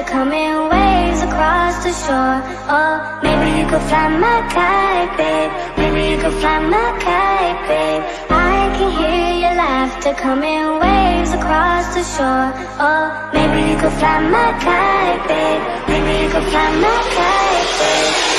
Coming waves across the shore. Oh, maybe you could fly my kite, babe. Maybe you could fly my kite, babe. I can hear your laughter coming waves across the shore. Oh, maybe you could fly my kite, babe. Maybe you could fly my kite, babe.